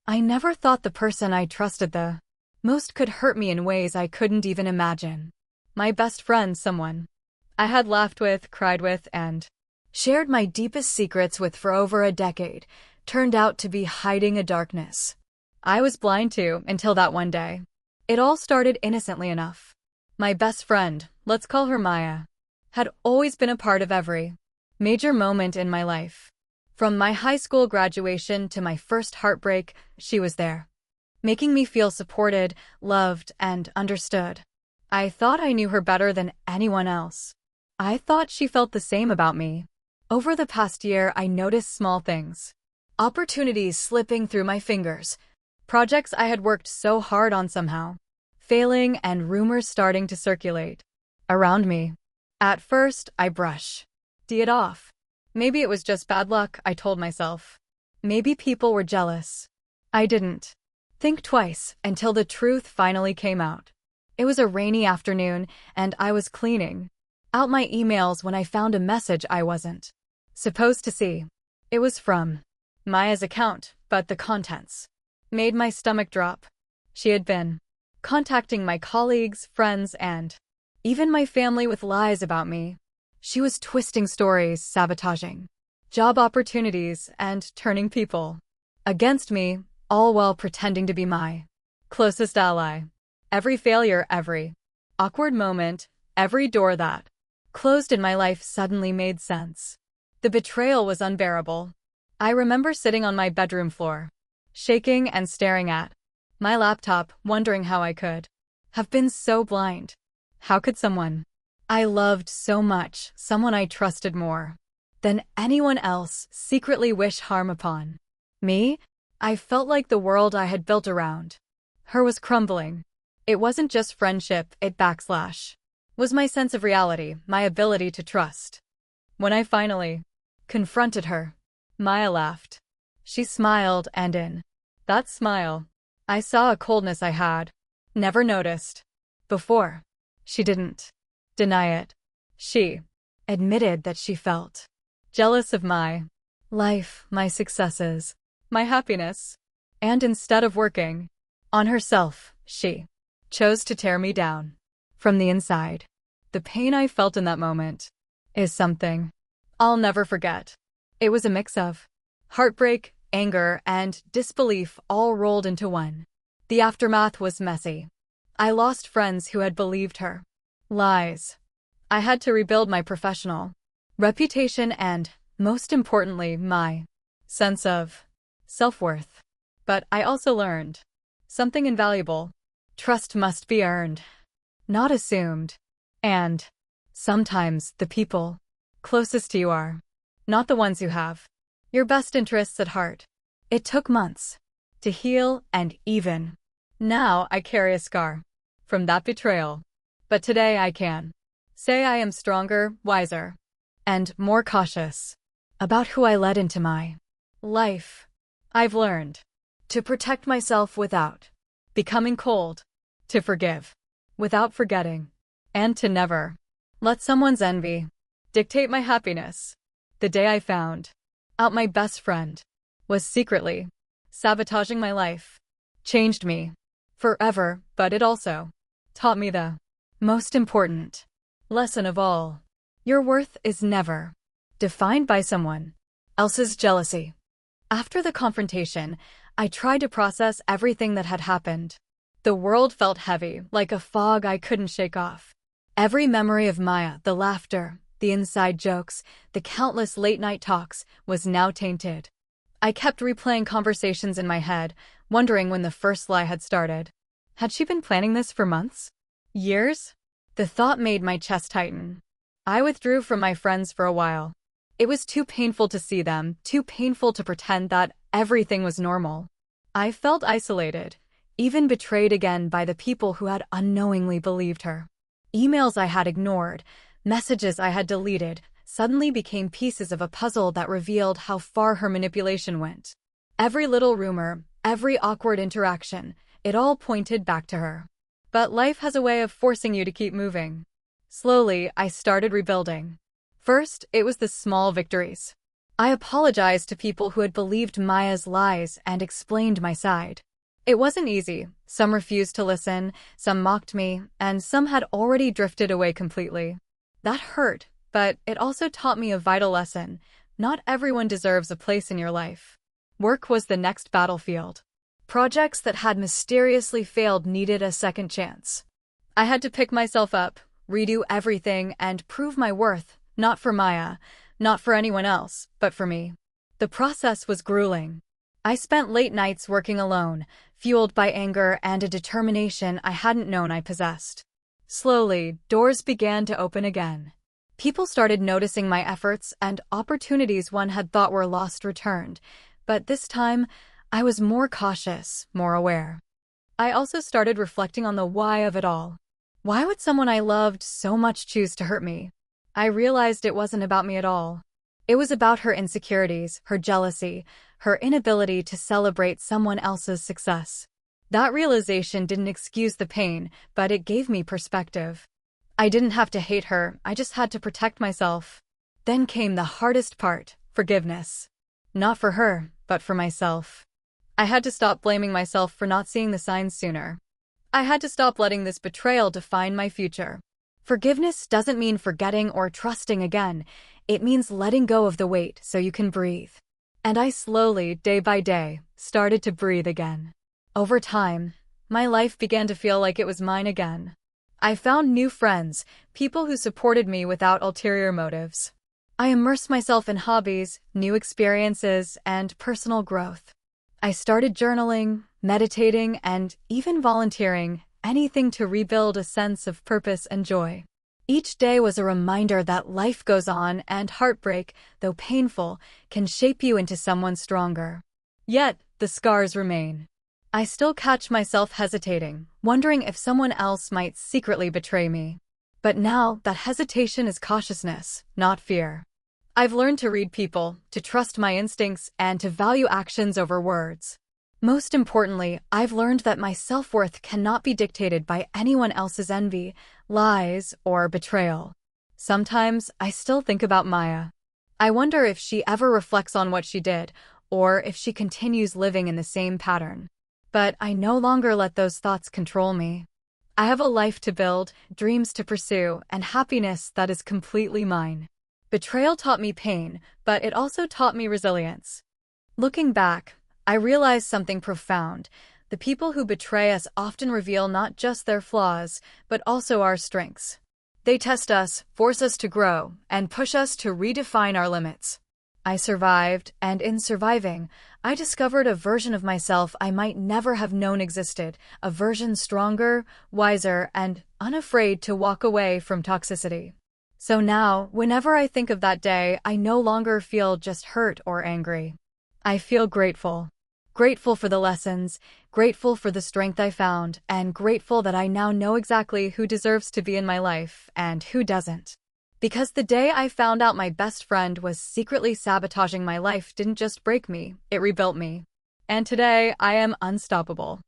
I never thought the person I trusted the most could hurt me in ways I couldn't even imagine. My best friend, someone I had laughed with, cried with, and shared my deepest secrets with for over a decade, turned out to be hiding a darkness I was blind to until that one day. It all started innocently enough. My best friend, let's call her Maya, had always been a part of every major moment in my life. From my high school graduation to my first heartbreak, she was there, making me feel supported, loved, and understood. I thought I knew her better than anyone else. I thought she felt the same about me. Over the past year, I noticed small things. Opportunities slipping through my fingers, projects I had worked so hard on somehow failing, and rumors starting to circulate around me. At first, I brushed it off. Maybe it was just bad luck, I told myself. Maybe people were jealous. I didn't think twice until the truth finally came out. It was a rainy afternoon, and I was cleaning out my emails when I found a message I wasn't supposed to see. It was from Maya's account, but the contents made my stomach drop. She had been contacting my colleagues, friends, and even my family with lies about me. She was twisting stories, sabotaging job opportunities, and turning people against me, all while pretending to be my closest ally. Every failure, every awkward moment, every door that closed in my life suddenly made sense. The betrayal was unbearable. I remember sitting on my bedroom floor, shaking and staring at my laptop, wondering how I could have been so blind. How could someone I loved so much, someone I trusted more than anyone else, secretly wish harm upon me? I felt like the world I had built around her was crumbling. It wasn't just friendship, it was my sense of reality, my ability to trust. When I finally confronted her, Maya laughed. She smiled, and in that smile, I saw a coldness I had never noticed before. She didn't deny it. She admitted that she felt jealous of my life, my successes, my happiness. And instead of working on herself, she chose to tear me down from the inside. The pain I felt in that moment is something I'll never forget. It was a mix of heartbreak, anger, and disbelief all rolled into one. The aftermath was messy. I lost friends who had believed her lies. I had to rebuild my professional reputation and, most importantly, my sense of self-worth. But I also learned something invaluable. Trust must be earned, not assumed. And sometimes the people closest to you are not the ones who have your best interests at heart. It took months to heal, and even now I carry a scar from that betrayal. But today I can say I am stronger, wiser, and more cautious about who I let into my life. I've learned to protect myself without becoming cold, to forgive without forgetting, and to never let someone's envy dictate my happiness. The day I found out my best friend was secretly sabotaging my life changed me forever, but it also taught me the most important lesson of all. Your worth is never defined by someone else's jealousy. After the confrontation, I tried to process everything that had happened. The world felt heavy, like a fog I couldn't shake off. Every memory of Maya, the laughter, the inside jokes, the countless late-night talks, was now tainted. I kept replaying conversations in my head, wondering when the first lie had started. Had she been planning this for months? Years? The thought made my chest tighten. I withdrew from my friends for a while. It was too painful to see them, too painful to pretend that everything was normal. I felt isolated, even betrayed again by the people who had unknowingly believed her. Emails I had ignored, messages I had deleted, suddenly became pieces of a puzzle that revealed how far her manipulation went. Every little rumor, every awkward interaction, it all pointed back to her. But life has a way of forcing you to keep moving. Slowly, I started rebuilding. First, it was the small victories. I apologized to people who had believed Maya's lies and explained my side. It wasn't easy. Some refused to listen, some mocked me, and some had already drifted away completely. That hurt, but it also taught me a vital lesson. Not everyone deserves a place in your life. Work was the next battlefield. Projects that had mysteriously failed needed a second chance. I had to pick myself up, redo everything, and prove my worth, not for Maya, not for anyone else, but for me. The process was grueling. I spent late nights working alone, fueled by anger and a determination I hadn't known I possessed. Slowly, doors began to open again. People started noticing my efforts, and opportunities one had thought were lost returned. But this time, I was more cautious, more aware. I also started reflecting on the why of it all. Why would someone I loved so much choose to hurt me? I realized it wasn't about me at all. It was about her insecurities, her jealousy, her inability to celebrate someone else's success. That realization didn't excuse the pain, but it gave me perspective. I didn't have to hate her, I just had to protect myself. Then came the hardest part, forgiveness. Not for her, but for myself. I had to stop blaming myself for not seeing the signs sooner. I had to stop letting this betrayal define my future. Forgiveness doesn't mean forgetting or trusting again. It means letting go of the weight so you can breathe. And I slowly, day by day, started to breathe again. Over time, my life began to feel like it was mine again. I found new friends, people who supported me without ulterior motives. I immersed myself in hobbies, new experiences, and personal growth. I started journaling, meditating, and even volunteering, anything to rebuild a sense of purpose and joy. Each day was a reminder that life goes on and heartbreak, though painful, can shape you into someone stronger. Yet, the scars remain. I still catch myself hesitating, wondering if someone else might secretly betray me. But now, that hesitation is cautiousness, not fear. I've learned to read people, to trust my instincts, and to value actions over words. Most importantly, I've learned that my self-worth cannot be dictated by anyone else's envy, lies, or betrayal. Sometimes, I still think about Maya. I wonder if she ever reflects on what she did, or if she continues living in the same pattern. But I no longer let those thoughts control me. I have a life to build, dreams to pursue, and happiness that is completely mine. Betrayal taught me pain, but it also taught me resilience. Looking back, I realized something profound. The people who betray us often reveal not just their flaws, but also our strengths. They test us, force us to grow, and push us to redefine our limits. I survived, and in surviving, I discovered a version of myself I might never have known existed, a version stronger, wiser, and unafraid to walk away from toxicity. So now, whenever I think of that day, I no longer feel just hurt or angry. I feel grateful. Grateful for the lessons, grateful for the strength I found, and grateful that I now know exactly who deserves to be in my life and who doesn't. Because the day I found out my best friend was secretly sabotaging my life didn't just break me, it rebuilt me. And today, I am unstoppable.